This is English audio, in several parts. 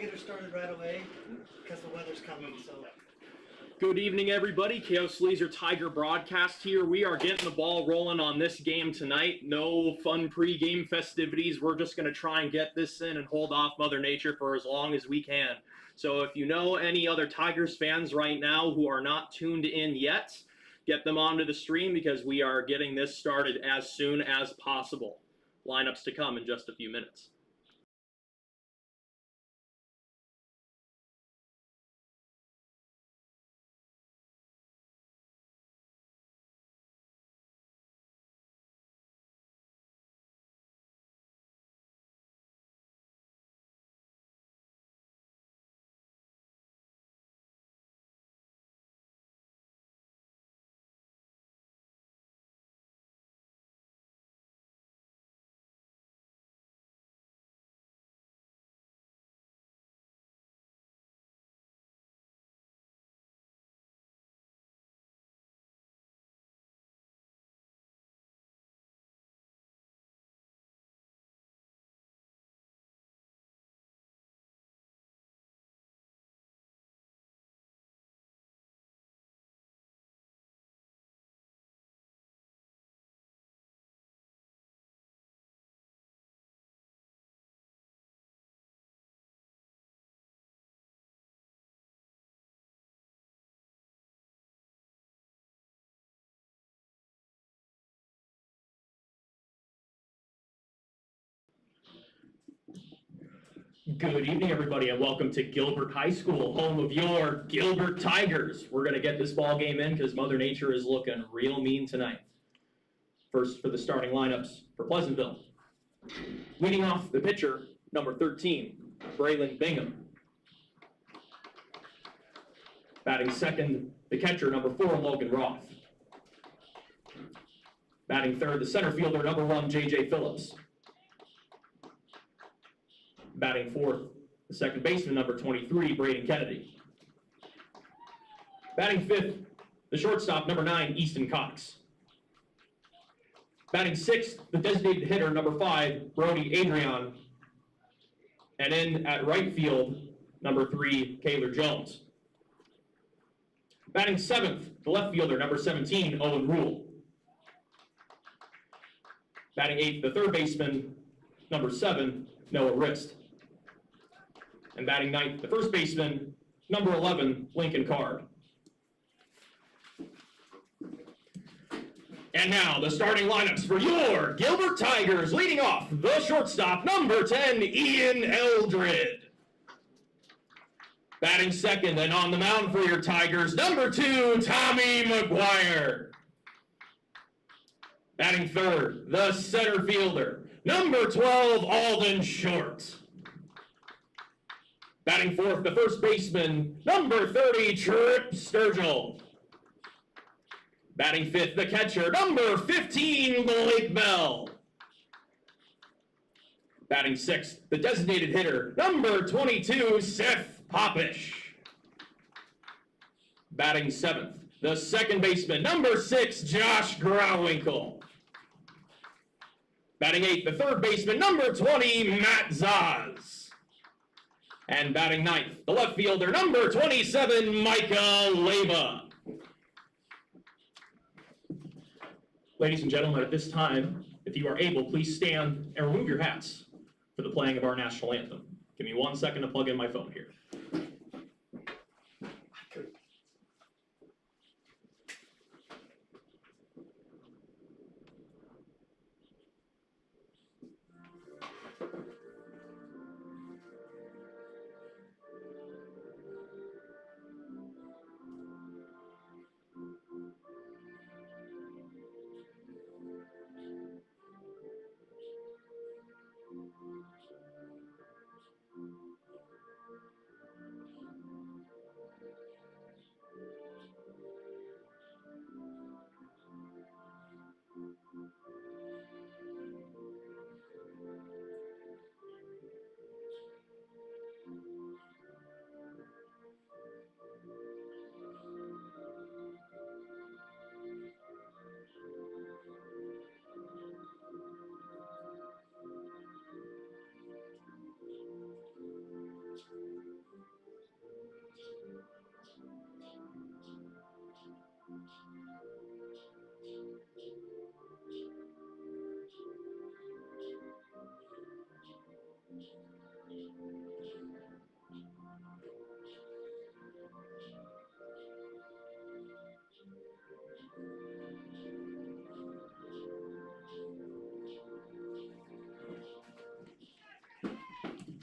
get her started right away because the weather's coming. So. Good evening, everybody. Cael Sleezer Tiger broadcast here. We are getting the ball rolling on this game tonight. No fun pre-game festivities. We're just going to try and get this in and hold off Mother Nature for as long as we can. So if you know any other Tigers fans right now who are not tuned in yet, get them onto the stream because we are getting this started as soon as possible. Lineups to come in just a few minutes. Good evening, everybody, and welcome to Gilbert High School, home of your Gilbert Tigers. We're going to get this ball game in because Mother Nature is looking real mean tonight. First for the starting lineups for Pleasantville. Leading off the pitcher, number 13, Braylon Bingham. Batting second, the catcher, number 4, Logan Roth. Batting third, the center fielder, number 1, J.J. Phillips. Batting fourth, the second baseman, number 23, Braden Kennedy. Batting fifth, the shortstop, number 9, Easton Cox. Batting sixth, the designated hitter, number 5, Brody Adrian. And in at right field, number 3, Kaylor Jones. Batting seventh, the left fielder, number 17, Owen Rule. Batting eighth, the third baseman, number 7, Noah Rist. And batting ninth, the first baseman, number 11, Lincoln Card. And now the starting lineups for your Gilbert Tigers, leading off the shortstop, number 10, Ian Eldred. Batting second and on the mound for your Tigers, number 2, Tommy McGuire. Batting third, the center fielder, number 12, Alden Short. Batting fourth, the first baseman, number 30, Trip Sturgill. Batting fifth, the catcher, number 15, Blake Bell. Batting sixth, the designated hitter, number 22, Seth Popish. Batting seventh, the second baseman, number 6, Josh Grauwinkle. Batting eighth, the third baseman, number 20, Matt Zaz. And batting ninth, the left fielder, number 27, Micah Leba. Ladies and gentlemen, at this time, if you are able, please stand and remove your hats for the playing of our national anthem. Give me 1 second to plug in my phone here.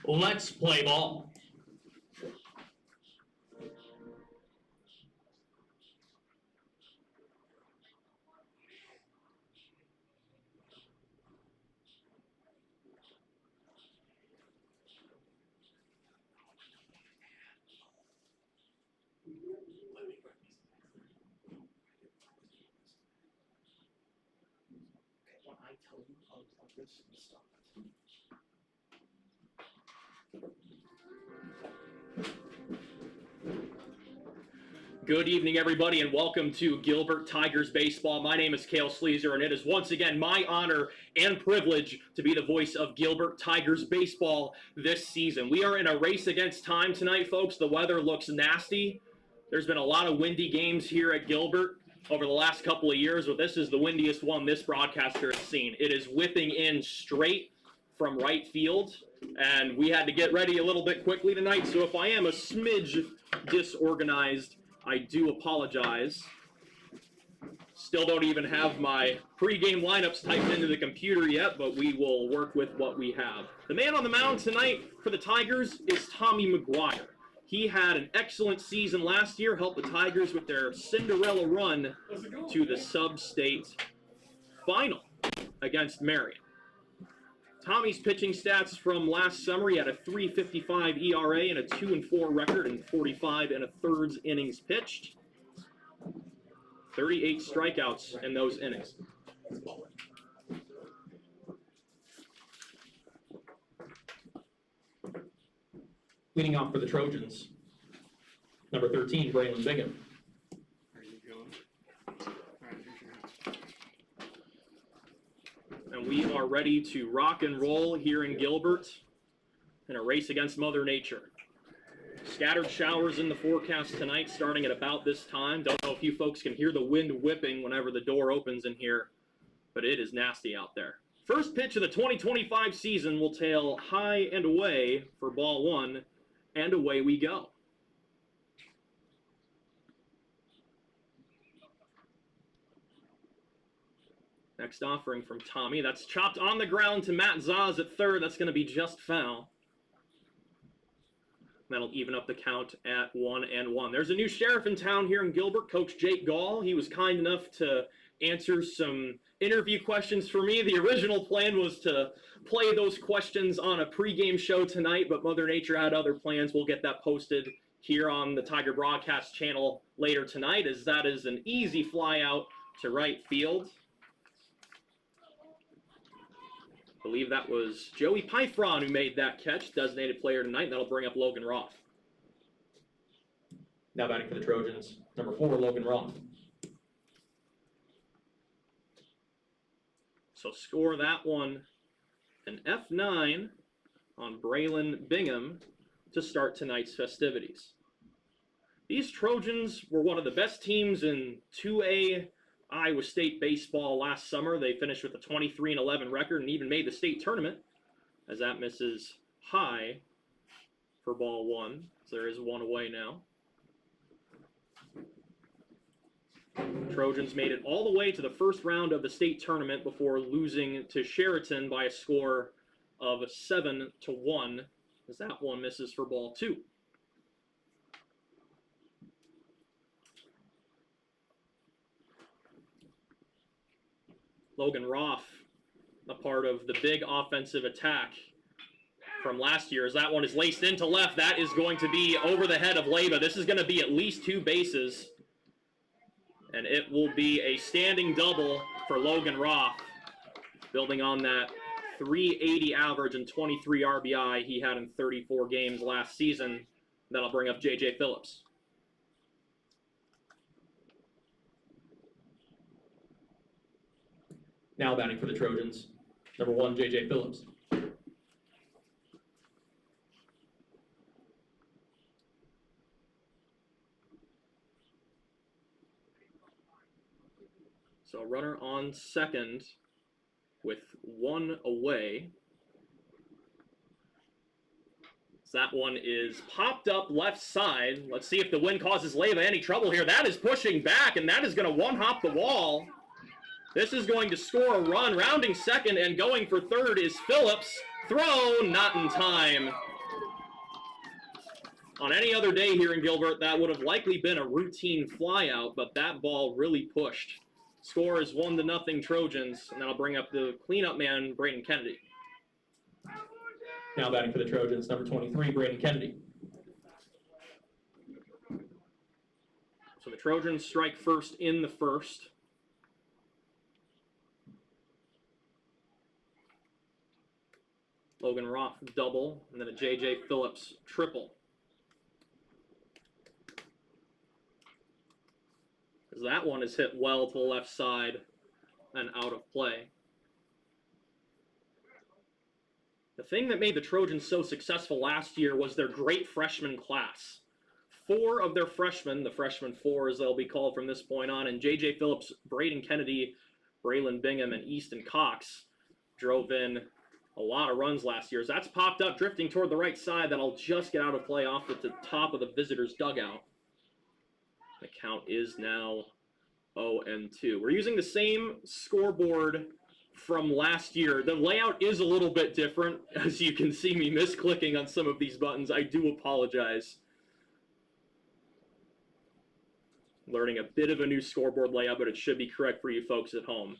Let's play ball. Good evening, everybody, and welcome to Gilbert Tigers Baseball. My name is Cael Sleezer, and it is once again my honor and privilege to be the voice of Gilbert Tigers Baseball this season. We are in a race against time tonight, folks. The weather looks nasty. There's been a lot of windy games here at Gilbert over the last couple of years, but this is the windiest one this broadcaster has seen. It is whipping in straight from right field, and we had to get ready a little bit quickly tonight, so if I am a smidge disorganized, I do apologize. Still don't even have my pregame lineups typed into the computer yet, but we will work with what we have. The man on the mound tonight for the Tigers is Tommy McGuire. He had an excellent season last year, helped the Tigers with their Cinderella run to the sub-state final against Marion. Tommy's pitching stats from last summer, he had a .355 ERA and a 2-4 record in 45 1/3 innings pitched. 38 strikeouts in those innings. Leading off for the Trojans, number 13, Braylon Bingham. And we are ready to rock and roll here in Gilbert in a race against Mother Nature. Scattered showers in the forecast tonight starting at about this time. Don't know if you folks can hear the wind whipping whenever the door opens in here, but it is nasty out there. First pitch of the 2025 season will tail high and away for ball one, and away we go. Next offering from Tommy. That's chopped on the ground to Matt Zaz at third. That's going to be just foul. That'll even up the count at 1-1. There's a new sheriff in town here in Gilbert, Coach Jake Gall. He was kind enough to answer some interview questions for me. The original plan was to play those questions on a pregame show tonight, but Mother Nature had other plans. We'll get that posted here on the Tiger Broadcast channel later tonight, as that is an easy fly out to right field. I believe that was Joey Pyfron who made that catch, designated player tonight, and that'll bring up Logan Roth. Now batting for the Trojans, number 4, Logan Roth. So score that one an F9 on Braylon Bingham to start tonight's festivities. These Trojans were one of the best teams in 2A Iowa State baseball last summer. They finished with a 23-11 record and even made the state tournament, as that misses high for ball one. So there is one away now. Trojans made it all the way to the first round of the state tournament before losing to Sheraton by a score of 7-1, as that one misses for ball two. Logan Roth, a part of the big offensive attack from last year, as that one is laced into left. That is going to be over the head of Leyba. This is going to be at least 2 bases, and it will be a standing double for Logan Roth, building on that .380 average and 23 RBI he had in 34 games last season. That'll bring up J.J. Phillips. Now batting for the Trojans, number 1, J.J. Phillips. So runner on second with 1 away. So that one is popped up left side. Let's see if the wind causes Leyba any trouble here. That is pushing back, and that is going to one-hop the wall. This is going to score a run. Rounding second and going for third is Phillips. Throw, not in time On any other day here in Gilbert, that would have likely been a routine flyout, but that ball really pushed. Score is 1-0 Trojans, and that'll bring up the cleanup man, Braden Kennedy. Now batting for the Trojans, number 23, Braden Kennedy. So the Trojans strike first in the first. Logan Roth double, and then a J.J. Phillips triple. As that one is hit well to the left side and out of play. The thing that made the Trojans so successful last year was their great freshman class. 4 of their freshmen, the freshman 4 as they'll be called from this point on, and J.J. Phillips, Braden Kennedy, Braylon Bingham, and Easton Cox drove in a lot of runs last year. As that's popped up, drifting toward the right side, that'll just get out of play off at the top of the visitors' dugout. The count is now 0-2. We're using the same scoreboard from last year. The layout is a little bit different. As you can see me misclicking on some of these buttons, I do apologize. Learning a bit of a new scoreboard layout, but it should be correct for you folks at home.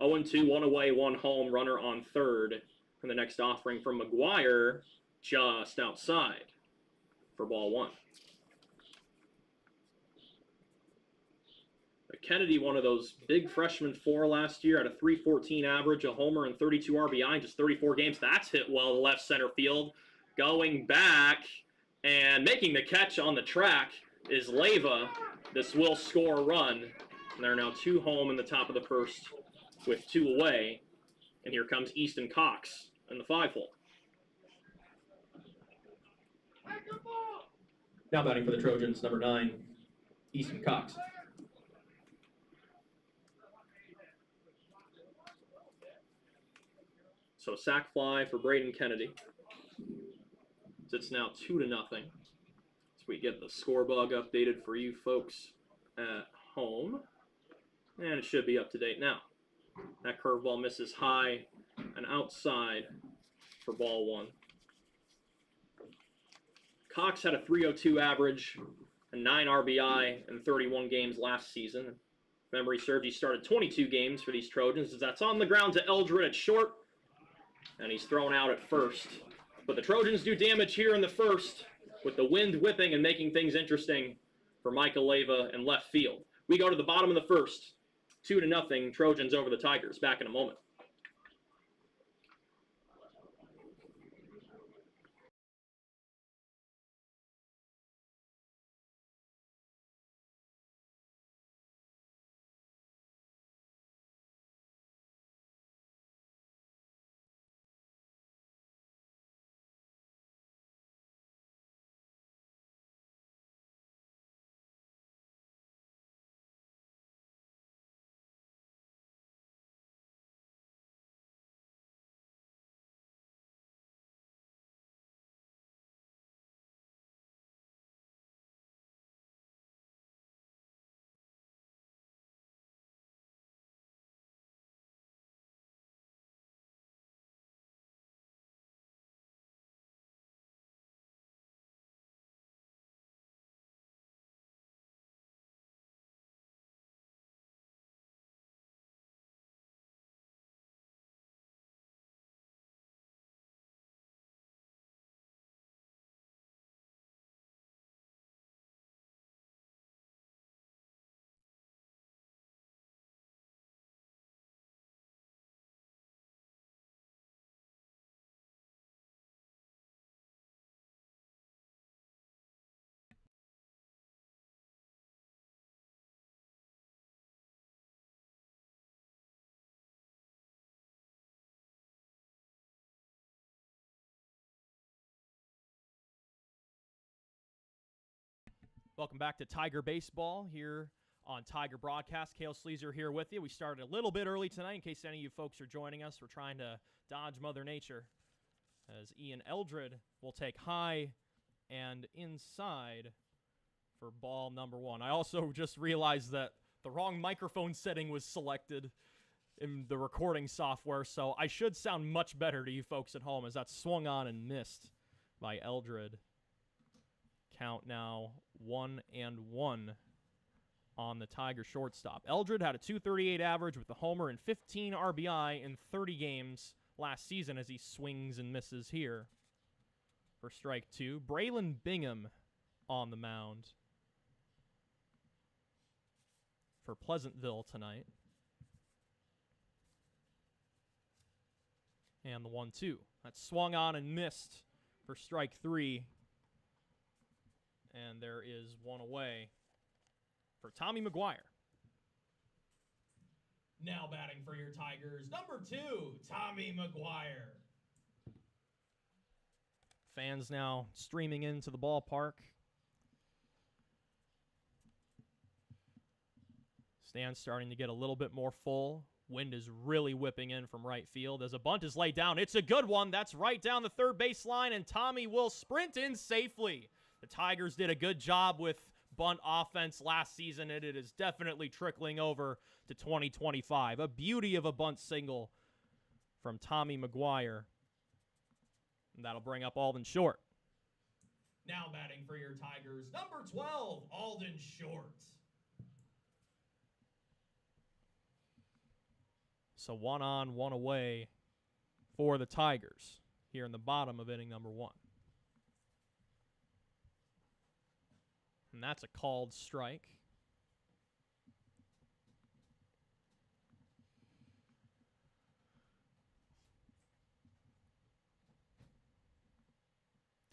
0-2, 1 away, 1 home, runner on third. And the next offering from McGuire, just outside for ball 1. Kennedy, one of those big freshman 4 last year, at a .314 average, a homer, and 32 RBI in just 34 games. That's hit well to left center field. Going back and making the catch on the track is Leyva. This will score a run. And they're now 2 home in the top of the first with 2 away. And here comes Easton Cox in the 5-hole. Now batting for the Trojans, number 9, Easton Cox. So sac fly for Braden Kennedy. It's now 2-0. So we get the score bug updated for you folks at home. And it should be up to date now. That curveball misses high and outside for ball 1. Cox had a .302 average and 9 RBI in 31 games last season. If memory serves, he started 22 games for these Trojans. As that's on the ground to Eldred at short. And he's thrown out at first. But the Trojans do damage here in the first with the wind whipping and making things interesting for Michael Leyva in left field. We go to the bottom of the first. 2-0 Trojans over the Tigers. Back in a moment. Welcome back to Tiger Baseball here on Tiger Broadcast. Cael Sleezer here with you. We started a little bit early tonight in case any of you folks are joining us. We're trying to dodge Mother Nature as Ian Eldred will take high and inside for ball number 1. I also just realized that the wrong microphone setting was selected in the recording software, so I should sound much better to you folks at home as that swung on and missed by Eldred. Count now 1-1 on the Tiger shortstop. Eldred had a .238 average with the homer and 15 RBI in 30 games last season as he swings and misses here. For strike 2, Braylon Bingham on the mound for Pleasantville tonight. And the 1-2. That's swung on and missed for strike 3. And there is one away for Tommy McGuire. Now batting for your Tigers, number 2, Tommy McGuire. Fans now streaming into the ballpark. Stands starting to get a little bit more full. Wind is really whipping in from right field as a bunt is laid down. It's a good one. That's right down the third baseline, and Tommy will sprint in safely. The Tigers did a good job with bunt offense last season, and it is definitely trickling over to 2025. A beauty of a bunt single from Tommy McGuire. And that'll bring up Alden Short. Now batting for your Tigers, number 12, Alden Short. So 1 on, 1 away for the Tigers here in the bottom of inning number 1. And that's a called strike.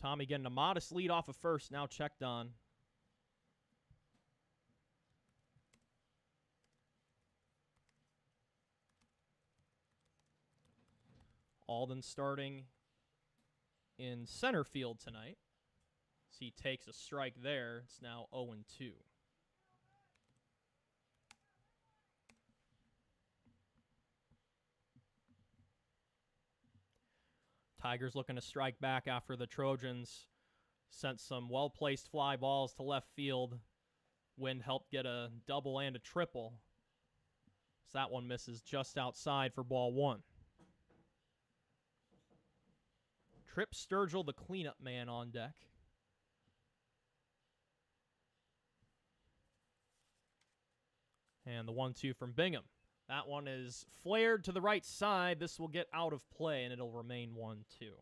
Tommy getting a modest lead off of first, now checked on. Alden starting in center field tonight. So he takes a strike there. It's now 0-2. Tigers looking to strike back after the Trojans sent some well-placed fly balls to left field. Wind helped get a double and a triple. So that one misses just outside for ball 1. Trip Sturgill, the cleanup man, on deck. And the 1-2 from Bingham. That one is flared to the right side. This will get out of play, and it'll remain 1-2.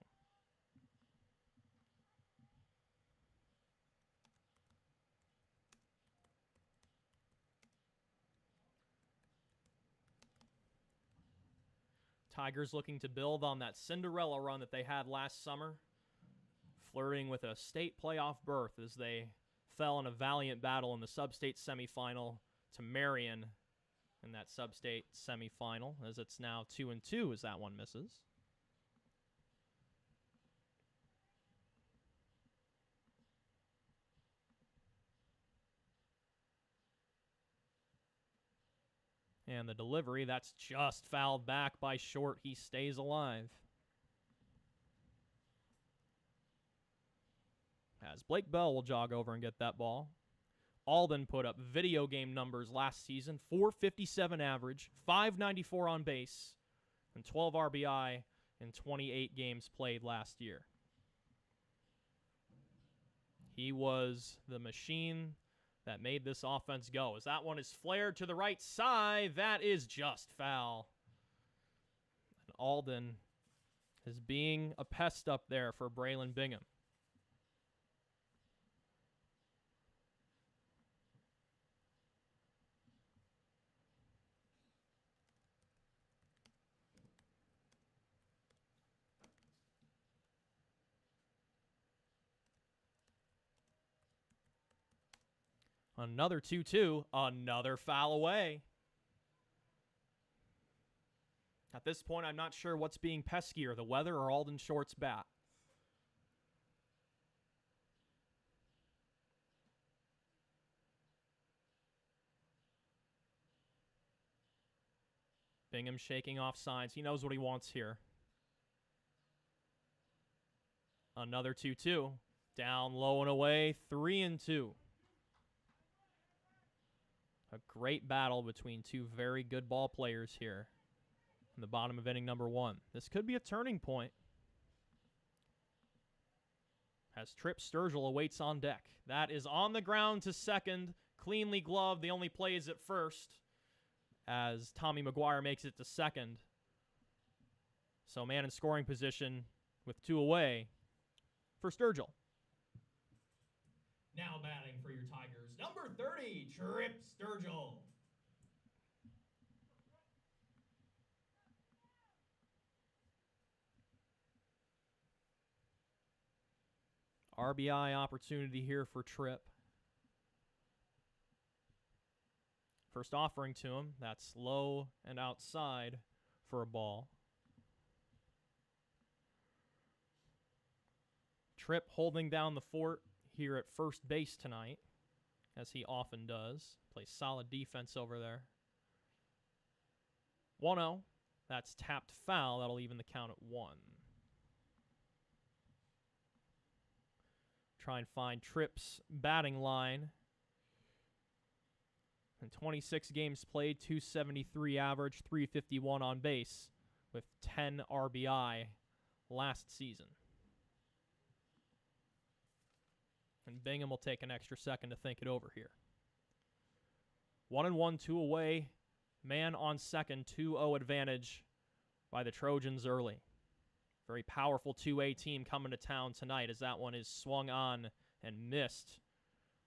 Tigers looking to build on that Cinderella run that they had last summer, flirting with a state playoff berth as they fell in a valiant battle in the sub-state semifinal to Marion in that sub-state semifinal, as it's now 2-2 as that one misses. And the delivery, that's just fouled back by Short. He stays alive. As Blake Bell will jog over and get that ball. Alden put up video game numbers last season. .457 average, .594 on base, and 12 RBI in 28 games played last year. He was the machine that made this offense go. As that one is flared to the right side, that is just foul. And Alden is being a pest up there for Braylon Bingham. Another 2-2, another foul away. At this point, I'm not sure what's being peskier, the weather or Alden Short's bat. Bingham shaking off signs. He knows what he wants here. Another 2-2. Down, low, and away. 3-2. A great battle between two very good ball players here in the bottom of inning number 1. This could be a turning point. as Trip Sturgill awaits on deck. That is on the ground to second, cleanly gloved. The only play is at first as Tommy McGuire makes it to second. So man in scoring position with 2 away for Sturgill. Now batting for your Tigers, number 30, Trip Sturgill. RBI opportunity here for Tripp. First offering to him. That's low and outside for a ball. Tripp holding down the fort here at first base tonight, as he often does. Plays solid defense over there. 1-0. That's tapped foul. That'll even the count at 1. Try and find Tripp's batting line. In 26 games played, 273 average, 351 on base, with 10 RBI last season. And Bingham will take an extra second to think it over here. 1-1, 2 away. Man on second, 2-0 advantage by the Trojans early. Very powerful 2A team coming to town tonight as that one is swung on and missed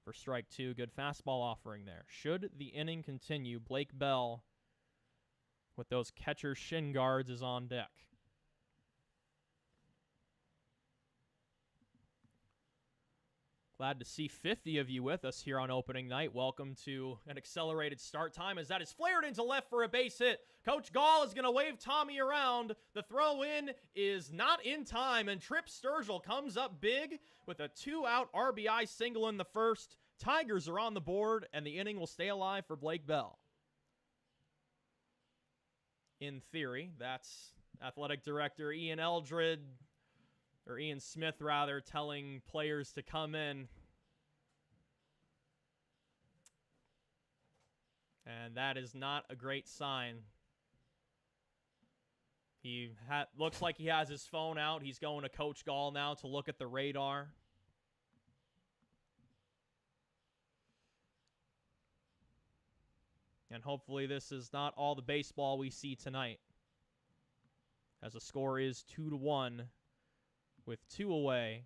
for strike 2. Good fastball offering there. Should the inning continue, Blake Bell with those catcher shin guards is on deck. Glad to see 50 of you with us here on opening night. Welcome to an accelerated start time as that is flared into left for a base hit. Coach Gall is going to wave Tommy around. The throw in is not in time, and Trip Sturgill comes up big with a 2-out RBI single in the first. Tigers are on the board, and the inning will stay alive for Blake Bell. In theory, that's athletic director Ian Smith telling players to come in. And that is not a great sign. He looks like he has his phone out. He's going to Coach Gall now to look at the radar. And hopefully this is not all the baseball we see tonight, as the score is 2-1 with 2 away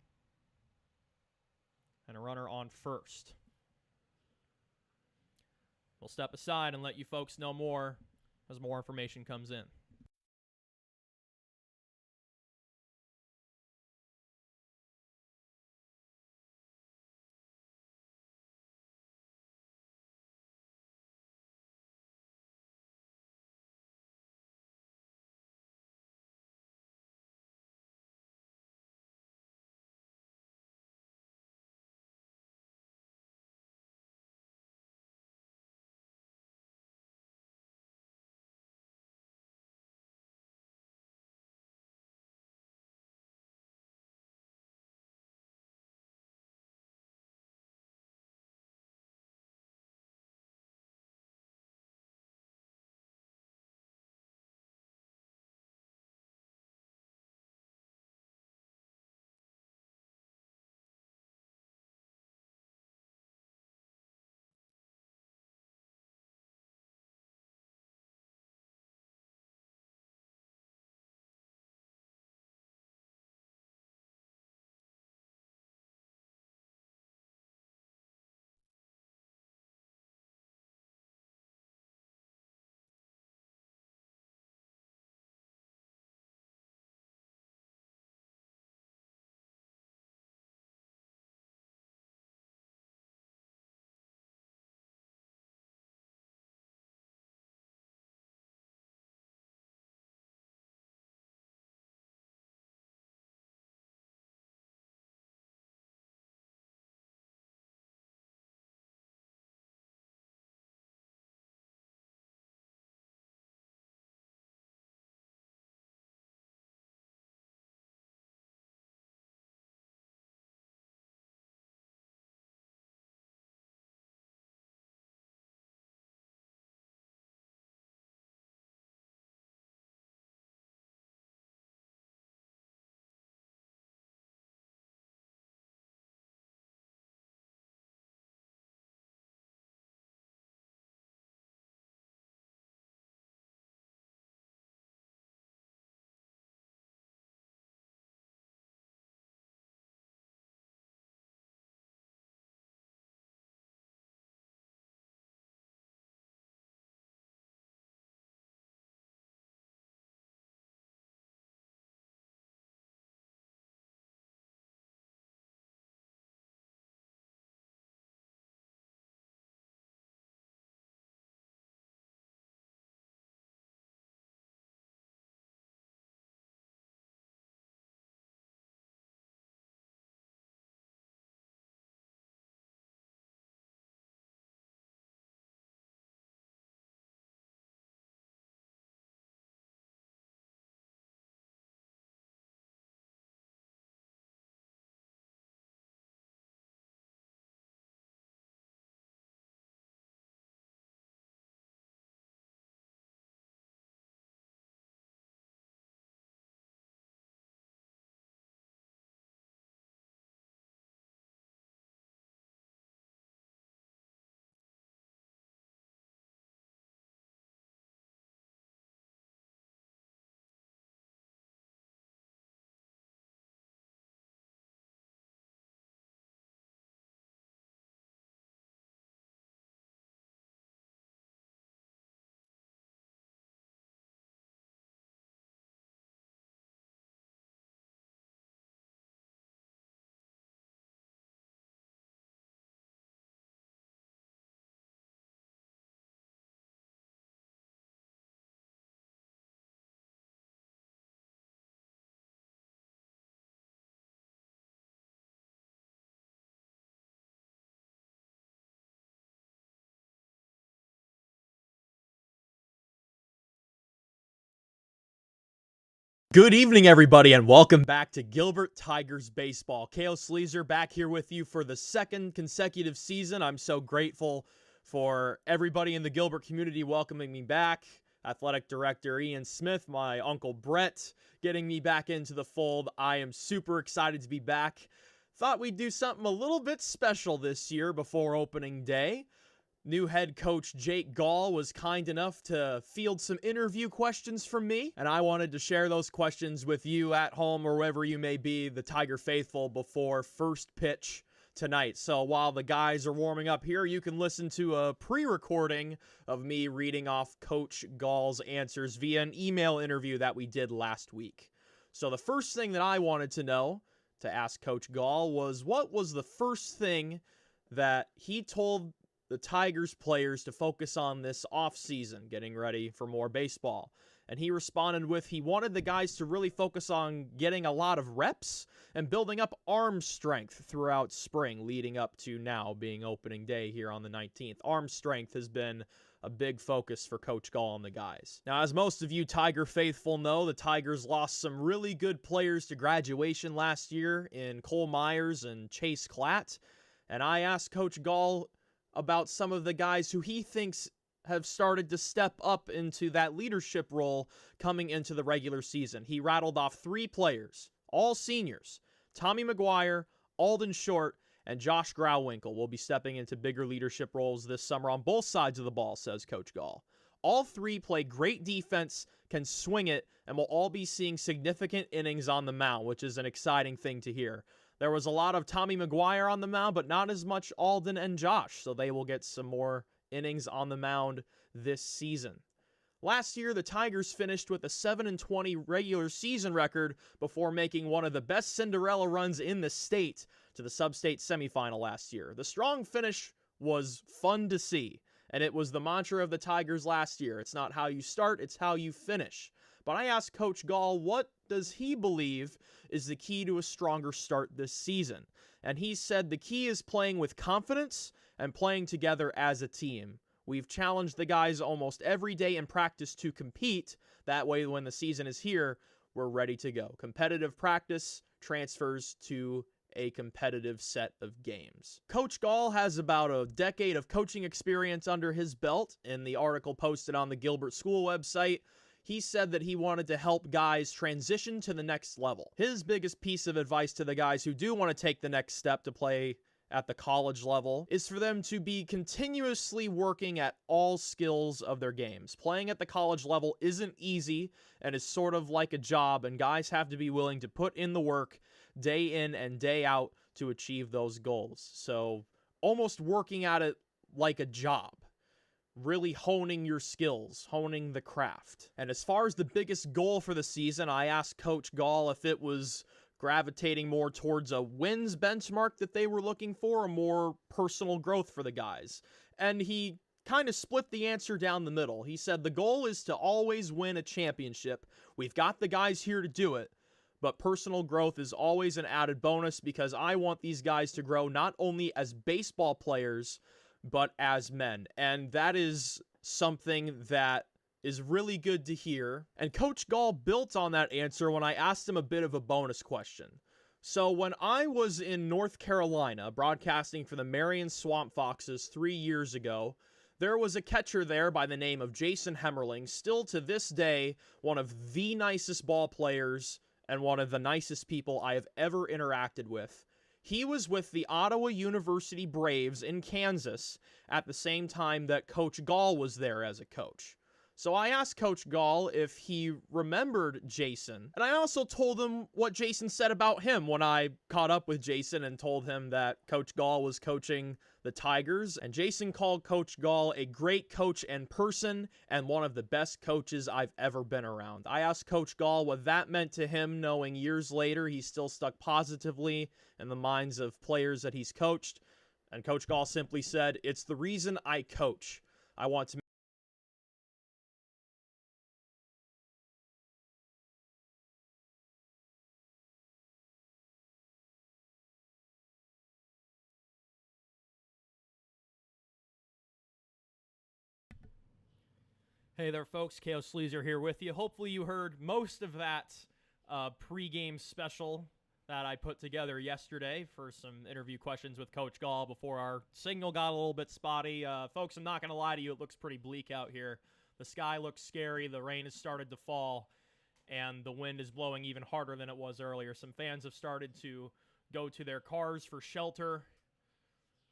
and a runner on first. We'll step aside and let you folks know more as more information comes in. Good evening, everybody, and welcome back to Gilbert Tigers Baseball. Cael Sleezer back here with you for the second consecutive season. I'm so grateful for everybody in the Gilbert community welcoming me back. Athletic Director Ian Smith, my Uncle Brett, getting me back into the fold. I am super excited to be back. Thought we'd do something a little bit special this year before opening day. New head coach Jake Gall was kind enough to field some interview questions from me, and I wanted to share those questions with you at home or wherever you may be, the Tiger faithful, before first pitch tonight. So while the guys are warming up here, you can listen to a pre-recording of me reading off Coach Gall's answers via an email interview that we did last week. So the first thing that I wanted to know, to ask Coach Gall, was what was the first thing that he told the Tigers players to focus on this offseason, getting ready for more baseball. And he responded with he wanted the guys to really focus on getting a lot of reps and building up arm strength throughout spring, leading up to now being opening day here on the 19th. Arm strength has been a big focus for Coach Gall and the guys. Now, as most of you Tiger faithful know, the Tigers lost some really good players to graduation last year in Cole Myers and Chase Klatt. And I asked Coach Gall about some of the guys who he thinks have started to step up into that leadership role coming into the regular season. He rattled off 3 players, all seniors. Tommy McGuire, Alden Short, and Josh Grauwinkle will be stepping into bigger leadership roles this summer on both sides of the ball, says Coach Gall. All 3 play great defense, can swing it, and will all be seeing significant innings on the mound, which is an exciting thing to hear. There was a lot of Tommy McGuire on the mound, but not as much Alden and Josh, so they will get some more innings on the mound this season. Last year, the Tigers finished with a 7-20 regular season record before making one of the best Cinderella runs in the state to the sub-state semifinal last year. The strong finish was fun to see, and it was the mantra of the Tigers last year. It's not how you start, it's how you finish. But I asked Coach Gall what does he believe is the key to a stronger start this season. And he said the key is playing with confidence and playing together as a team. We've challenged the guys almost every day in practice to compete. That way, when the season is here, we're ready to go. Competitive practice transfers to a competitive set of games. Coach Gall has about a decade of coaching experience under his belt. In the article posted on the Gilbert School website, he said that he wanted to help guys transition to the next level. His biggest piece of advice to the guys who do want to take the next step to play at the college level is for them to be continuously working at all skills of their games. Playing at the college level isn't easy and is sort of like a job, and guys have to be willing to put in the work day in and day out to achieve those goals. So almost working at it like a job. Really honing your skills, honing the craft. And as far as the biggest goal for the season, I asked Coach Gall if it was gravitating more towards a wins benchmark that they were looking for, or more personal growth for the guys. And he kind of split the answer down the middle. He said the goal is to always win a championship. We've got the guys here to do it, but personal growth is always an added bonus because I want these guys to grow not only as baseball players, but as men. And that is something that is really good to hear. And Coach Gall built on that answer when I asked him a bit of a bonus question. So when I was in North Carolina broadcasting for the Marion Swamp Foxes 3 years ago, there was a catcher there by the name of Jason Hemmerling, still to this day one of the nicest ball players and one of the nicest people I have ever interacted with. He was with the Ottawa University Braves in Kansas at the same time that Coach Gall was there as a coach. So I asked Coach Gall if he remembered Jason, and I also told him what Jason said about him when I caught up with Jason and told him that Coach Gall was coaching the Tigers, and Jason called Coach Gall a great coach and person and one of the best coaches I've ever been around. I asked Coach Gall what that meant to him, knowing years later he's still stuck positively in the minds of players that he's coached, and Coach Gall simply said, "It's the reason I coach. I want to Hey there, folks. Cael Sleezer here with you. Hopefully you heard most of that pregame special that I put together yesterday for some interview questions with Coach Gall before our signal got a little bit spotty. Folks, I'm not going to lie to you, it looks pretty bleak out here. The sky looks scary, the rain has started to fall, and the wind is blowing even harder than it was earlier. Some fans have started to go to their cars for shelter.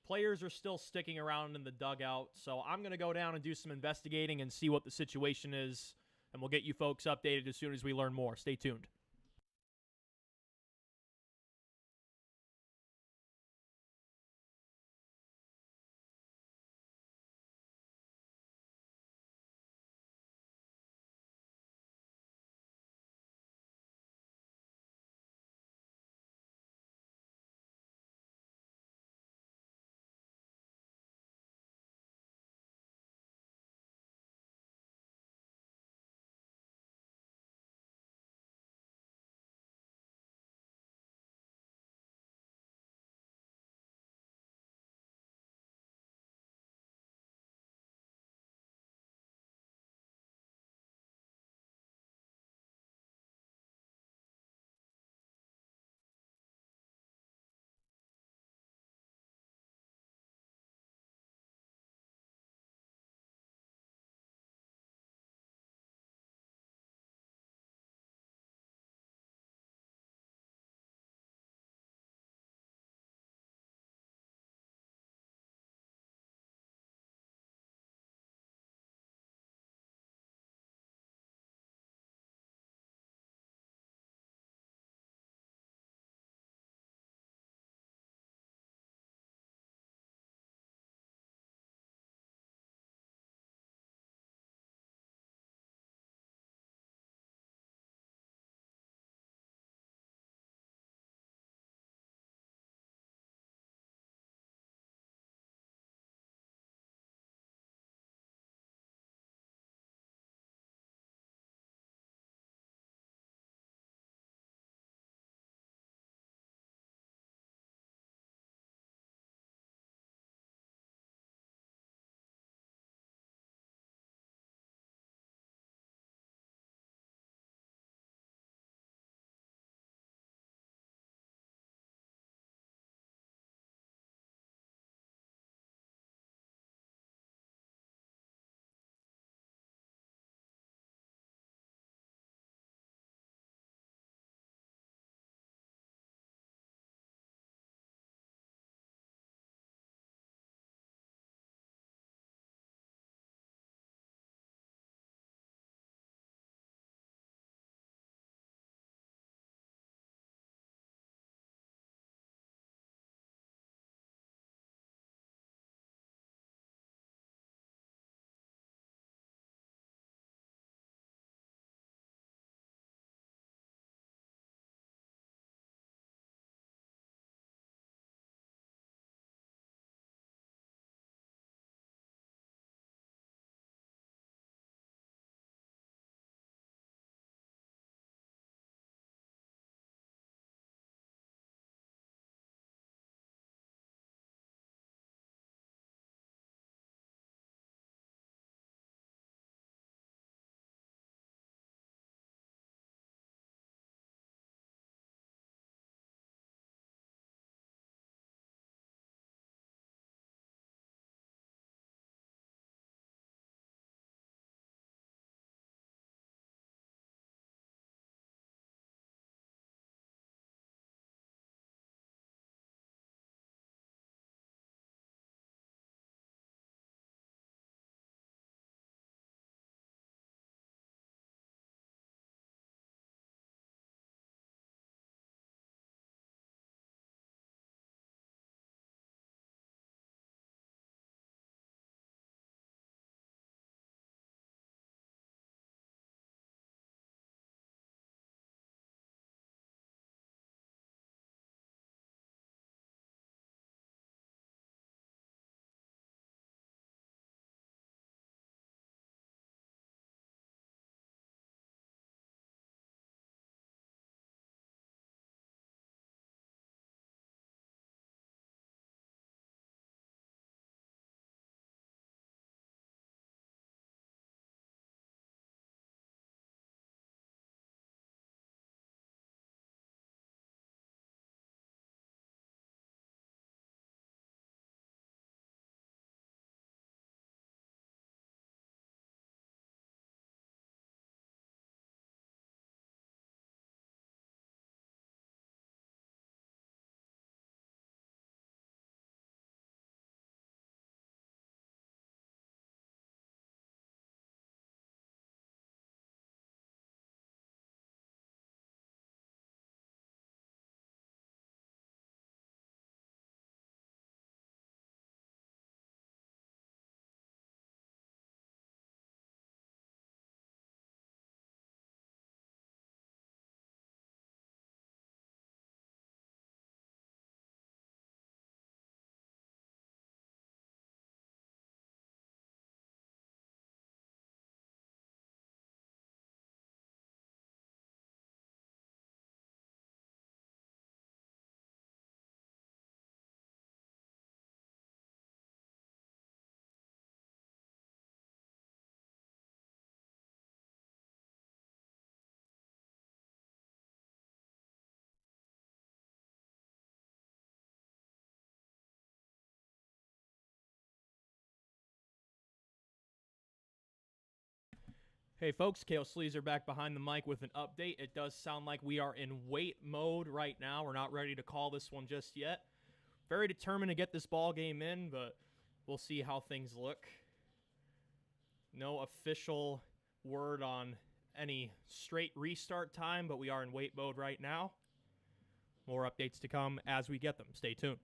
Players are still sticking around in the dugout, so I'm going to go down and do some investigating and see what the situation is, and we'll get you folks updated as soon as we learn more. Stay tuned. Hey folks, Cael Sleezer back behind the mic with an update. It does sound like we are in wait mode right now. We're not ready to call this one just yet. Very determined to get this ball game in, but we'll see how things look. No official word on any straight restart time, but we are in wait mode right now. More updates to come as we get them. Stay tuned.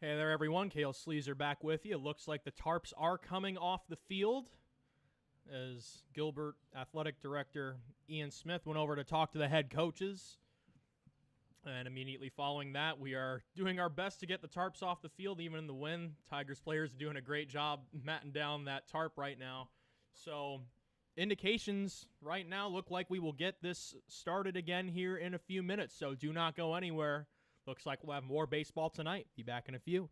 Hey there, everyone. Cael Sleezer back with you. It looks like the tarps are coming off the field as Gilbert Athletic Director Ian Smith went over to talk to the head coaches. And immediately following that, we are doing our best to get the tarps off the field, even in the wind. Tigers players are doing a great job matting down that tarp right now. So indications right now look like we will get this started again here in a few minutes. So do not go anywhere. Looks like we'll have more baseball tonight. Be back in a few.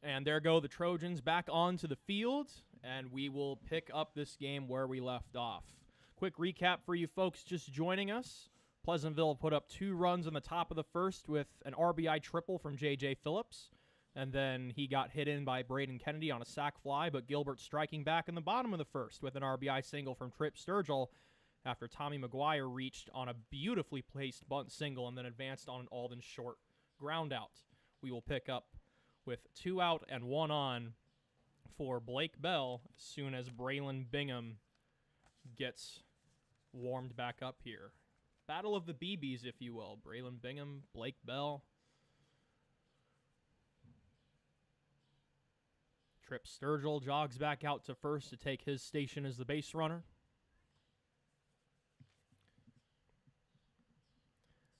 And there go the Trojans back onto the field, and we will pick up this game where we left off. Quick recap for you folks just joining us. Pleasantville put up 2 runs in the top of the first with an RBI triple from J.J. Phillips, and then he got hit in by Braden Kennedy on a sac fly, but Gilbert striking back in the bottom of the first with an RBI single from Trip Sturgill after Tommy McGuire reached on a beautifully placed bunt single and then advanced on an Alden short ground out. We will pick up with 2 out and 1 on for Blake Bell as soon as Braylon Bingham gets warmed back up here. Battle of the BBs, if you will. Braylon Bingham, Blake Bell. Trip Sturgill jogs back out to first to take his station as the base runner.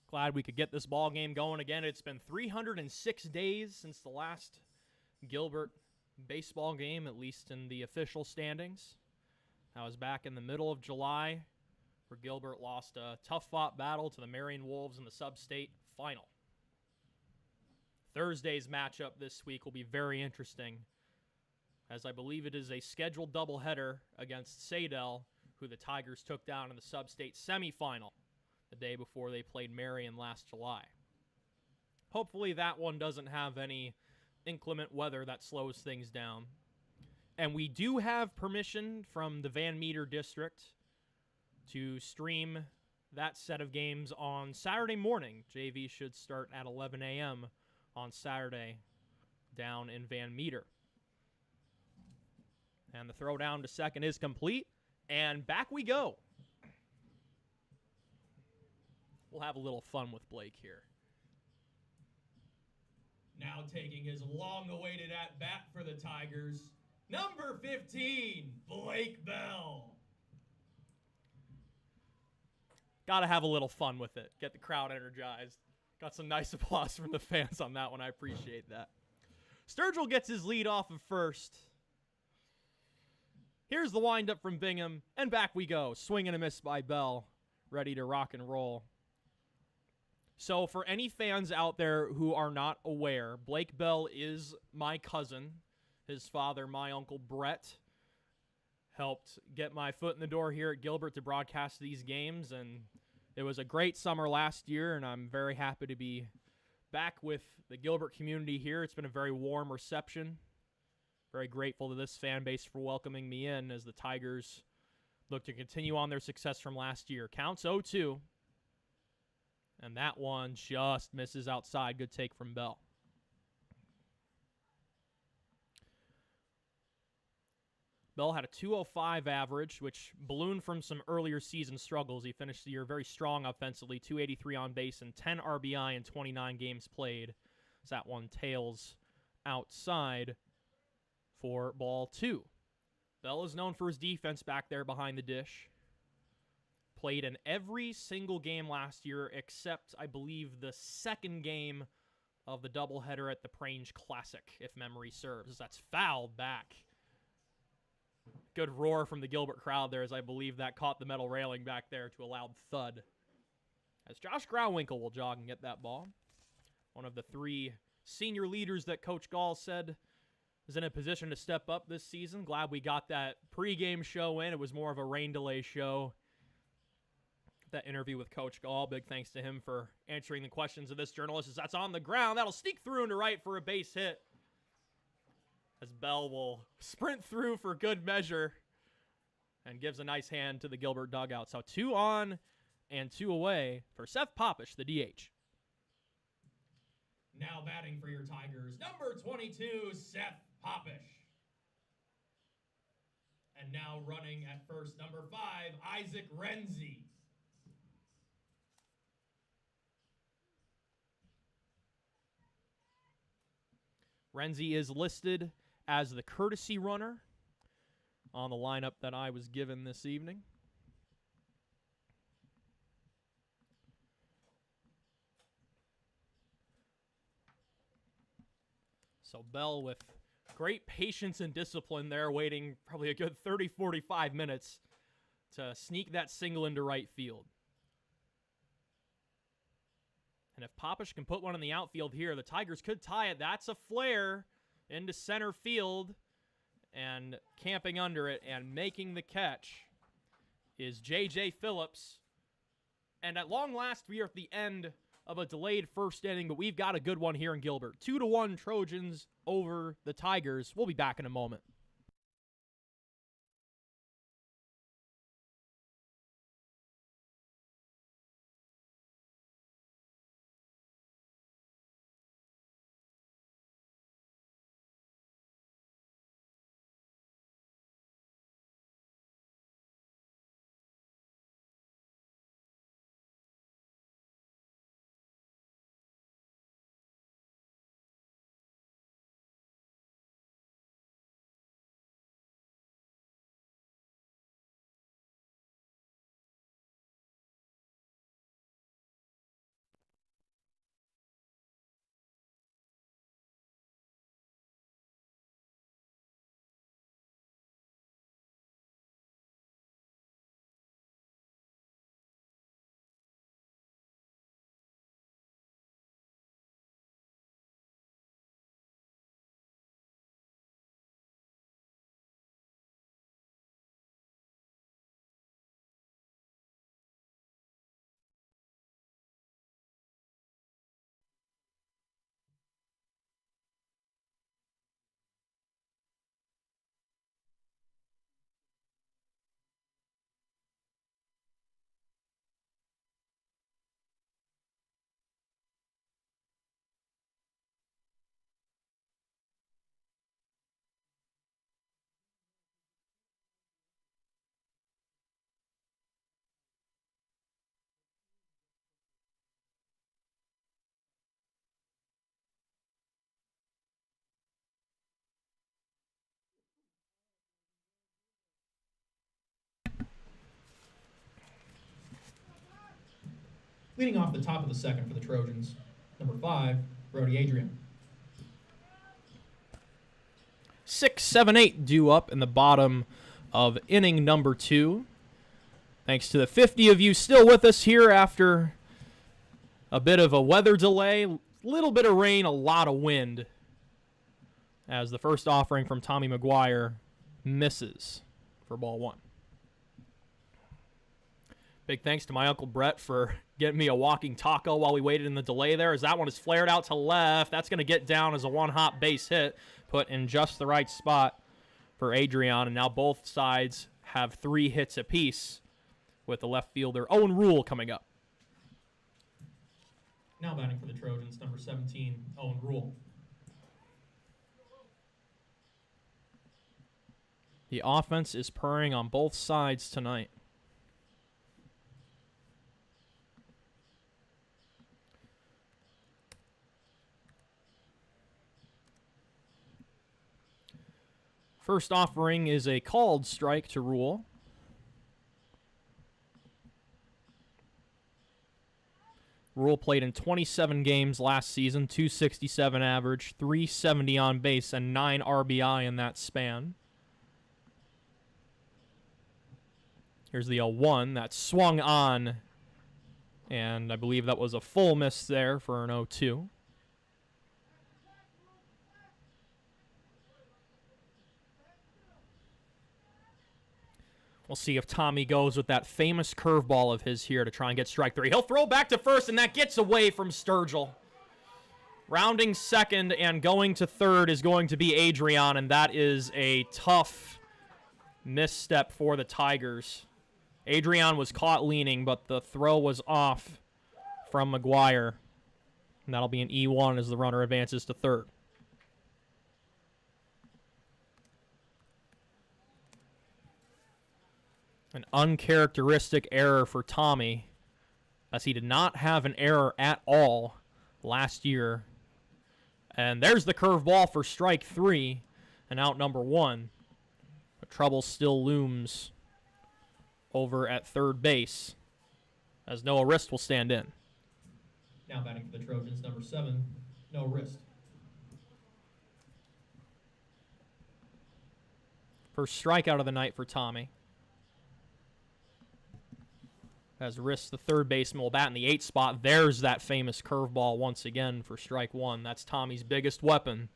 Glad we could get this ball game going again. It's been 306 days since the last Gilbert baseball game, at least in the official standings. I was back in the middle of July, where Gilbert lost a tough-fought battle to the Marion Wolves in the sub-state final. Thursday's matchup this week will be very interesting, as I believe it is a scheduled doubleheader against Sadell, who the Tigers took down in the sub-state semifinal the day before they played Marion last July. Hopefully that one doesn't have any inclement weather that slows things down. And we do have permission from the Van Meter District to stream that set of games on Saturday morning. JV should start at 11 a.m. on Saturday down in Van Meter. And the throw down to second is complete, and back we go. We'll have a little fun with Blake here. Now taking his long-awaited at-bat for the Tigers, number 15, Blake Bell. Got to have a little fun with it. Get the crowd energized. Got some nice applause from the fans on that one. I appreciate that. Sturgill gets his lead off of first. Here's the windup from Bingham, and back we go. Swing and a miss by Bell. Ready to rock and roll. So for any fans out there who are not aware, Blake Bell is my cousin. His father, my Uncle Brett, helped get my foot in the door here at Gilbert to broadcast these games, and it was a great summer last year, and I'm very happy to be back with the Gilbert community here. It's been a very warm reception. Very grateful to this fan base for welcoming me in as the Tigers look to continue on their success from last year. Counts 0-2. And that one just misses outside. Good take from Bell. Bell had a 205 average, which ballooned from some earlier season struggles. He finished the year very strong offensively, 283 on base and 10 RBI in 29 games played. So that one tails outside for ball 2. Bell is known for his defense back there behind the dish. Played in every single game last year except, I believe, the second game of the doubleheader at the Prange Classic, if memory serves. That's fouled back. Good roar from the Gilbert crowd there, as I believe that caught the metal railing back there to a loud thud. As Josh Grauwinkle will jog and get that ball. One of the 3 senior leaders that Coach Gall said is in a position to step up this season. Glad we got that pregame show in. It was more of a rain delay show. That interview with Coach Gall. Big thanks to him for answering the questions of this journalist as that's on the ground. That'll sneak through into right for a base hit. As Bell will sprint through for good measure and gives a nice hand to the Gilbert dugout. So 2 on and 2 away for Seth Popish, the DH. Now batting for your Tigers, number 22, Seth Popish. And now running at first, number 5, Isaac Renzi. Renzi is listed as the courtesy runner on the lineup that I was given this evening. So Bell with great patience and discipline there, waiting probably a good 30, 45 minutes to sneak that single into right field. And if Popish can put one in the outfield here, the Tigers could tie it. That's a flare. into center field, and camping under it and making the catch is J.J. Phillips. And at long last, we are at the end of a delayed first inning, but we've got a good one here in Gilbert. 2-1 Trojans over the Tigers. We'll be back in a moment. Leading off the top of the second for the Trojans, number 5, Brody Adrian. 6, 7, 8 due up in the bottom of inning number 2. Thanks to the 50 of you still with us here after a bit of a weather delay, little bit of rain, a lot of wind, as the first offering from Tommy McGuire misses for ball 1. Big thanks to my Uncle Brett for getting me a walking taco while we waited in the delay there, as that one is flared out to left. That's going to get down as a one-hop base hit, put in just the right spot for Adrian, and now both sides have 3 hits apiece with the left fielder Owen Rule coming up. Now batting for the Trojans, number 17, Owen Rule. The offense is purring on both sides tonight. First offering is a called strike to Rule. Rule played in 27 games last season, 267 average, 370 on base, and 9 RBI in that span. Here's the 0-1 that swung on, and I believe that was a full miss there for an 0-2. We'll see if Tommy goes with that famous curveball of his here to try and get strike 3. He'll throw back to first, and that gets away from Sturgill. Rounding second and going to third is going to be Adrian, and that is a tough misstep for the Tigers. Adrian was caught leaning, but the throw was off from McGuire. And that'll be an E1 as the runner advances to third. An uncharacteristic error for Tommy, as he did not have an error at all last year. And there's the curveball for strike 3 and out number 1. But trouble still looms over at third base, as Noah Rist will stand in. Now batting for the Trojans, number 7, Noah Rist. First strikeout of the night for Tommy. As Rist, the third baseman, will bat in the 8th spot. There's that famous curveball once again for strike 1. That's Tommy's biggest weapon.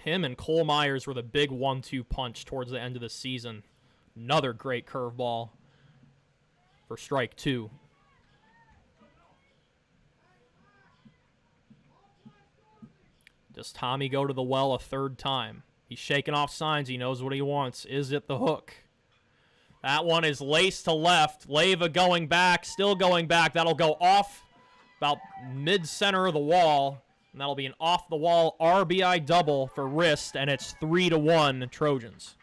Him and Cole Myers were the big 1-2 punch towards the end of the season. Another great curveball for strike 2. Does Tommy go to the well a third time? He's shaking off signs. He knows what he wants. Is it the hook? That one is laced to left. Leyva going back, still going back. That'll go off about mid-center of the wall. And that'll be an off-the-wall RBI double for wrist, and it's 3-1 Trojans.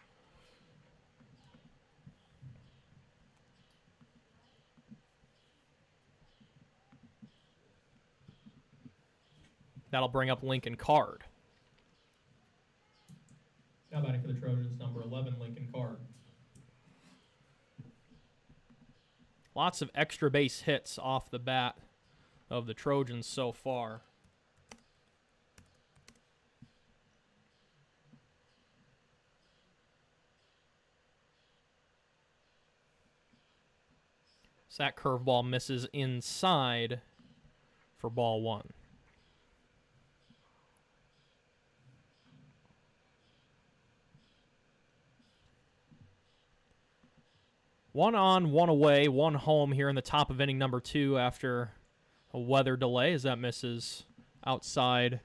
That'll bring up Lincoln Card. Now batting for the Trojans, number 11, Lincoln Card. Lots of extra base hits off the bat of the Trojans so far. So that curveball misses inside for ball 1. One on, one away, one home here in the top of inning number 2 after a weather delay as that misses outside.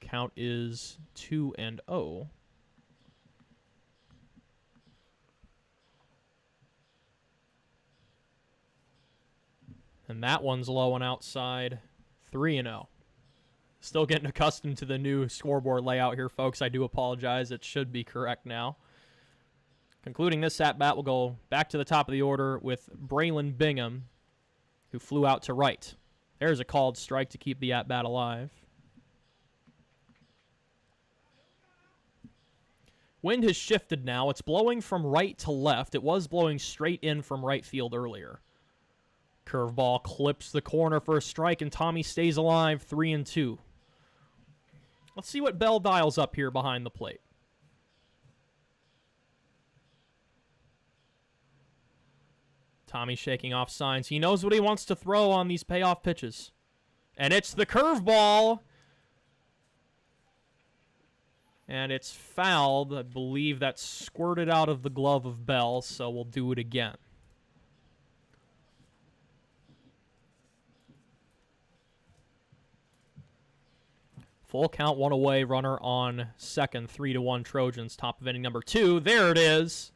Count is 2-0. And that one's low and outside, 3-0. Still getting accustomed to the new scoreboard layout here, folks. I do apologize. It should be correct now. Concluding this at-bat, we'll go back to the top of the order with Braylon Bingham, who flew out to right. There's a called strike to keep the at-bat alive. Wind has shifted now. It's blowing from right to left. It was blowing straight in from right field earlier. Curveball clips the corner for a strike, and Tommy stays alive, 3-2. Let's see what Bell dials up here behind the plate. Tommy shaking off signs. He knows what he wants to throw on these payoff pitches. And it's the curveball. And it's fouled. I believe that squirted out of the glove of Bell, so we'll do it again. Full count, one away, runner on second, 3-1 Trojans, top of inning number 2. There it is.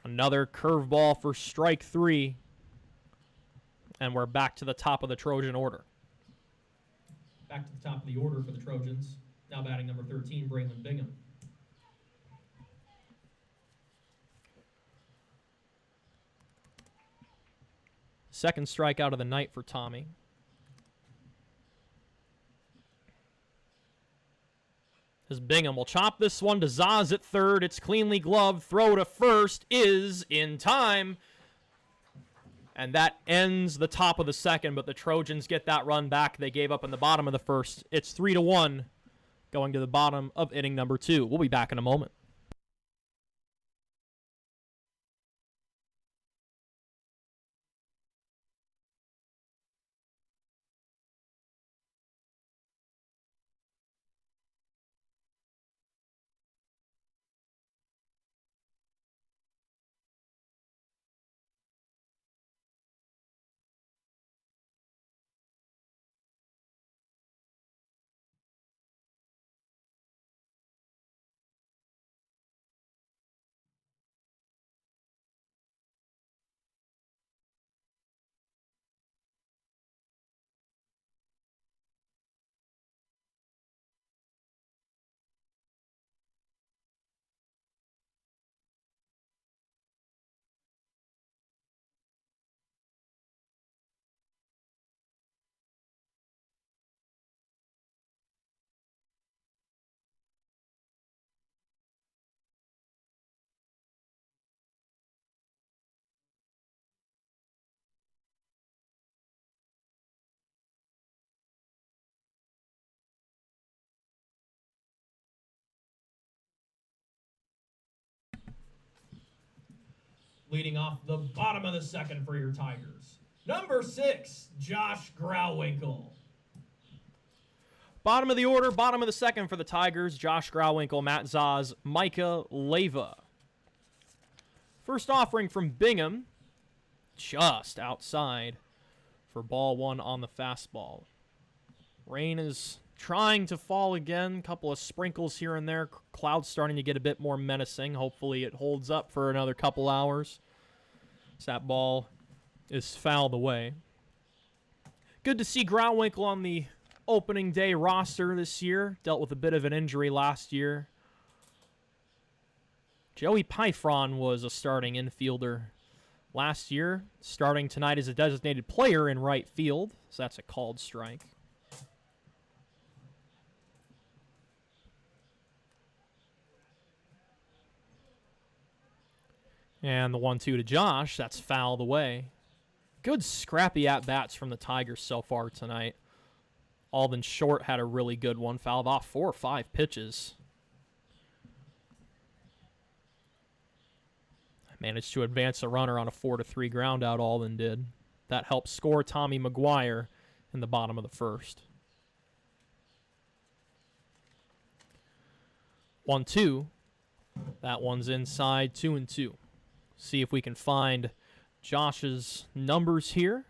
Another curveball for strike 3. And we're back to the top of the Trojan order. Back to the top of the order for the Trojans. Now batting number 13, Braylon Bingham. Second strikeout of the night for Tommy. As Bingham will chop this one to Zaz at third. It's cleanly gloved. Throw to first is in time. And that ends the top of the second, but the Trojans get that run back they gave up in the bottom of the first. It's 3-1 going to the bottom of inning number 2. We'll be back in a moment. Leading off the bottom of the second for your Tigers, number 6, Josh Grauwinkle. Bottom of the order, bottom of the second for the Tigers. Josh Grauwinkle, Matt Zaz, Micah Leva. First offering from Bingham. Just outside for ball one on the fastball. Rain is trying to fall again. Couple of sprinkles here and there. Clouds starting to get a bit more menacing. Hopefully it holds up for another couple hours. So that ball is fouled away. Good to see Grauwinkle on the opening day roster this year. Dealt with a bit of an injury last year. Joey Pyfron was a starting infielder last year. Starting tonight as a designated player in right field. So that's a called strike. And the 1-2 to Josh. That's fouled away. Good scrappy at-bats from the Tigers so far tonight. Alden Short had a really good one. Fouled off 4 or 5 pitches. Managed to advance a runner on a 4-3 ground out, Alden did. That helped score Tommy McGuire in the bottom of the first. 1-2. That one's inside, 2-2. See if we can find Josh's numbers here.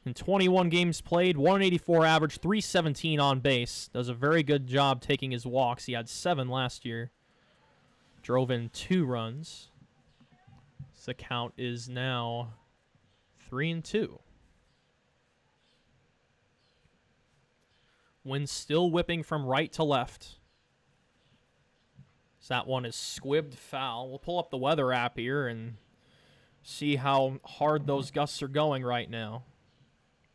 In 21 games played, 184 average, 317 on base. Does a very good job taking his walks. He had 7 last year. Drove in 2 runs. The count is now 3-2. Wind still whipping from right to left. So that one is squibbed foul. We'll pull up the weather app here and see how hard those gusts are going right now.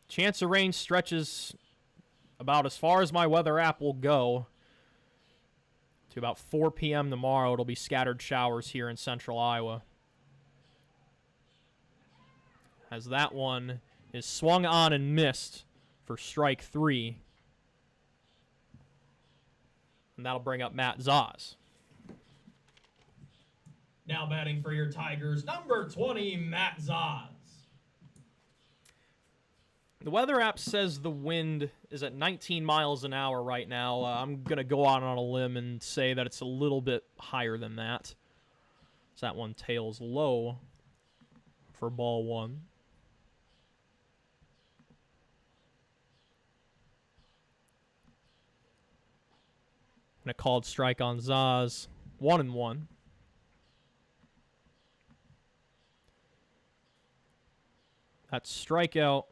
Chance of rain stretches about as far as my weather app will go to about 4 p.m. tomorrow. It'll be scattered showers here in central Iowa. As that one is swung on and missed for strike 3. And that'll bring up Matt Zaz. Now batting for your Tigers, number 20, Matt Zaz. The weather app says the wind is at 19 miles an hour right now. I'm going to go out on a limb and say that it's a little bit higher than that. So that one tails low for ball 1. And a called strike on Zaz. 1-1. That strikeout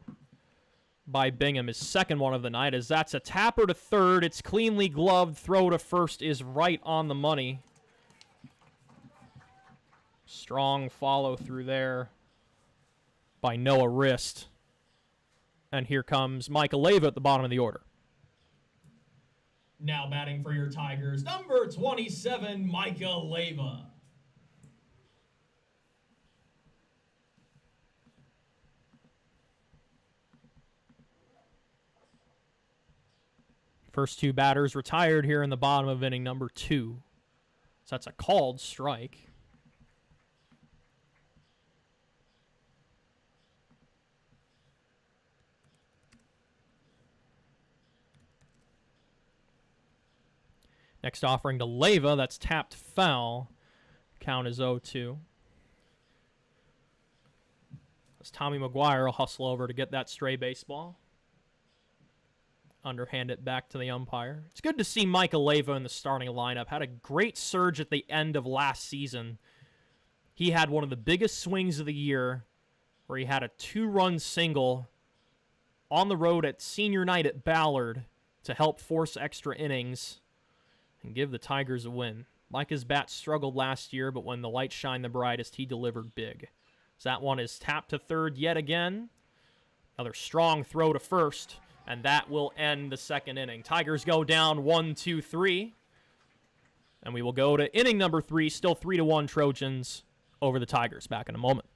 by Bingham is second one of the night, as that's a tapper to third. It's cleanly gloved. Throw to first is right on the money. Strong follow through there by Noah Rist. And here comes Micah Leva at the bottom of the order. Now batting for your Tigers, number 27, Micah Leva. First 2 batters retired here in the bottom of inning number 2. So that's a called strike. Next offering to Leva, that's tapped foul. Count is 0-2. As Tommy McGuire will hustle over to get that stray baseball. Underhand it back to the umpire. It's good to see Micah Leva in the starting lineup. Had a great surge at the end of last season. He had one of the biggest swings of the year where he had a 2-run single on the road at senior night at Ballard to help force extra innings and give the Tigers a win. Micah's bat struggled last year, but when the lights shine the brightest, he delivered big. So that one is tapped to third yet again. Another strong throw to first. And that will end the second inning. Tigers go down 1-2-3. And we will go to inning number 3. Still 3-1 Trojans over the Tigers. Back in a moment.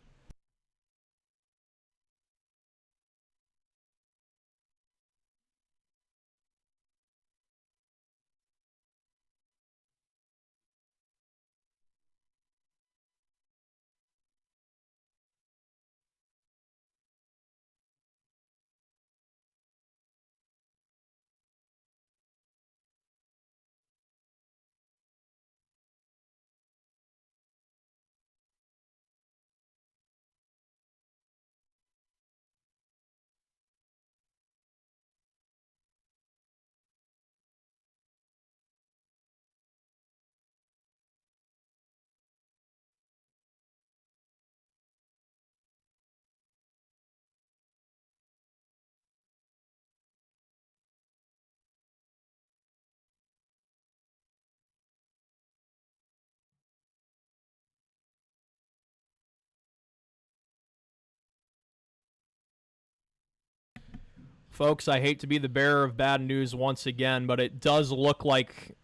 Folks, I hate to be the bearer of bad news once again, but it does look like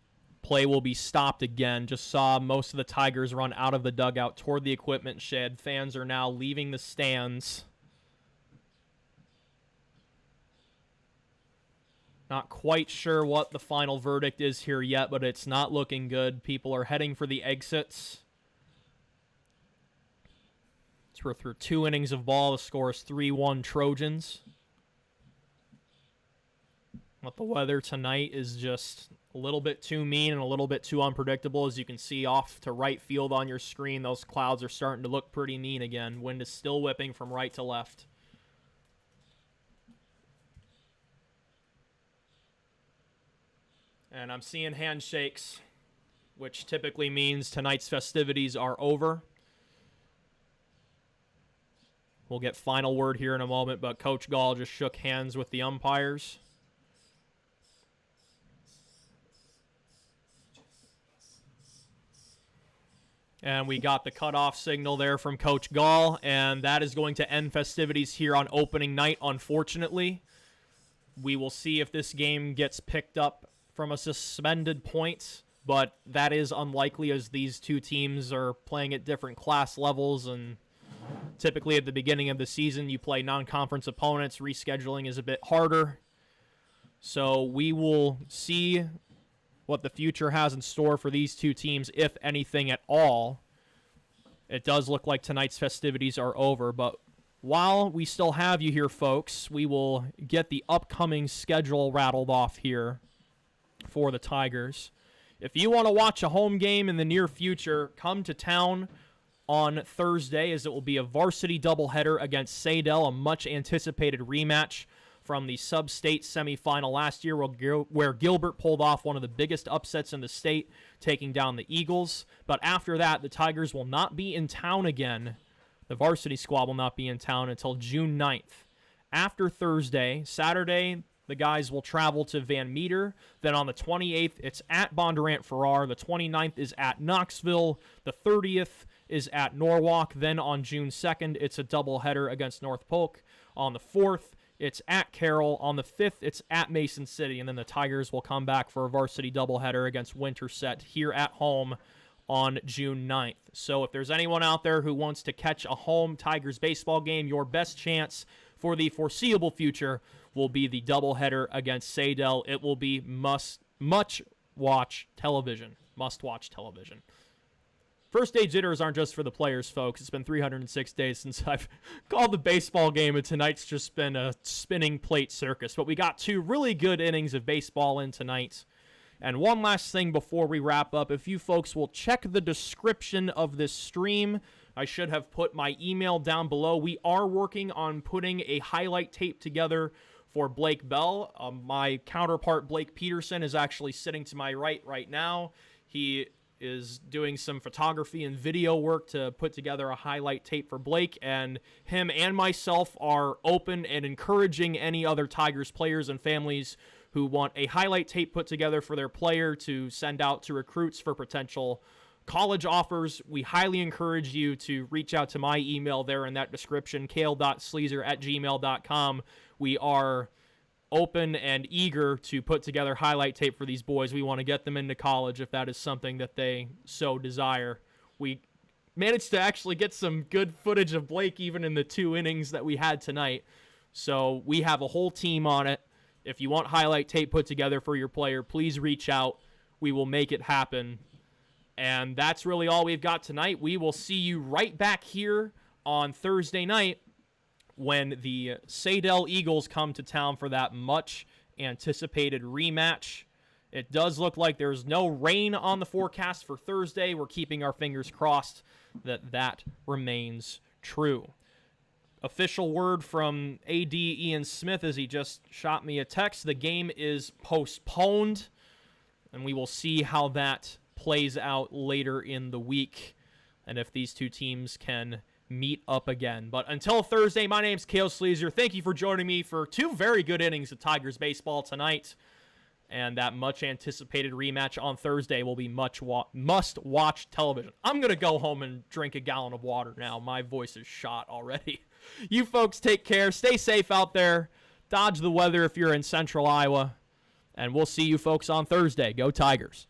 play will be stopped again. Just saw most of the Tigers run out of the dugout toward the equipment shed. Fans are now leaving the stands. Not quite sure what the final verdict is here yet, but it's not looking good. People are heading for the exits. We're through 2 innings of ball. The score is 3-1 Trojans. But the weather tonight is just a little bit too mean and a little bit too unpredictable. As you can see off to right field on your screen, those clouds are starting to look pretty mean again. Wind is still whipping from right to left. And I'm seeing handshakes, which typically means tonight's festivities are over. We'll get final word here in a moment, but Coach Gall just shook hands with the umpires. And we got the cutoff signal there from Coach Gall, and that is going to end festivities here on opening night, unfortunately. We will see if this game gets picked up from a suspended point, but that is unlikely as these two teams are playing at different class levels, and typically at the beginning of the season you play non-conference opponents. Rescheduling is a bit harder. So we will see what the future has in store for these two teams, if anything at all. It does look like tonight's festivities are over, but while we still have you here, folks, we will get the upcoming schedule rattled off here for the Tigers. If you want to watch a home game in the near future, come to town on Thursday, as it will be a varsity doubleheader against Sadell, a much-anticipated rematch from the sub-state semifinal last year, where Gilbert pulled off one of the biggest upsets in the state, taking down the Eagles. But after that, the Tigers will not be in town again. The varsity squad will not be in town until June 9th. After Thursday, Saturday, the guys will travel to Van Meter. Then on the 28th, it's at Bondurant-Farrar. The 29th is at Knoxville. The 30th is at Norwalk. Then on June 2nd, it's a doubleheader against North Polk. On the 4th, it's at Carroll. On the 5th, it's at Mason City. And then the Tigers will come back for a varsity doubleheader against Winterset here at home on June 9th. So if there's anyone out there who wants to catch a home Tigers baseball game, your best chance for the foreseeable future will be the doubleheader against Sadell. It will be must-watch television. Must-watch television. First-day jitters aren't just for the players, folks. It's been 306 days since I've called the baseball game, and tonight's just been a spinning plate circus. But we got 2 really good innings of baseball in tonight. And one last thing before we wrap up, if you folks will check the description of this stream, I should have put my email down below. We are working on putting a highlight tape together for Blake Bell. My counterpart, Blake Peterson, is actually sitting to my right now. He is doing some photography and video work to put together a highlight tape for Blake, and him and myself are open and encouraging any other Tigers players and families who want a highlight tape put together for their player to send out to recruits for potential college offers. We highly encourage you to reach out to my email there in that description, cael.sleezer@gmail.com. We are open and eager to put together highlight tape for these boys. We want to get them into college if that is something that they so desire. We managed to actually get some good footage of Blake even in the 2 innings that we had tonight. So we have a whole team on it. If you want highlight tape put together for your player, please reach out. We will make it happen. And that's really all we've got tonight. We will see you right back here on Thursday night when the Sadell Eagles come to town for that much-anticipated rematch. It does look like there's no rain on the forecast for Thursday. We're keeping our fingers crossed that that remains true. Official word from AD Ian Smith as he just shot me a text. The game is postponed, and we will see how that plays out later in the week and if these two teams can meet up again. But until Thursday, my name's Cael Sleezer. Thank you for joining me for 2 very good innings of Tigers baseball tonight. And that much-anticipated rematch on Thursday will be must-watch television. I'm going to go home and drink a gallon of water now. My voice is shot already. You folks take care. Stay safe out there. dodge the weather if you're in central Iowa. And we'll see you folks on Thursday. Go Tigers.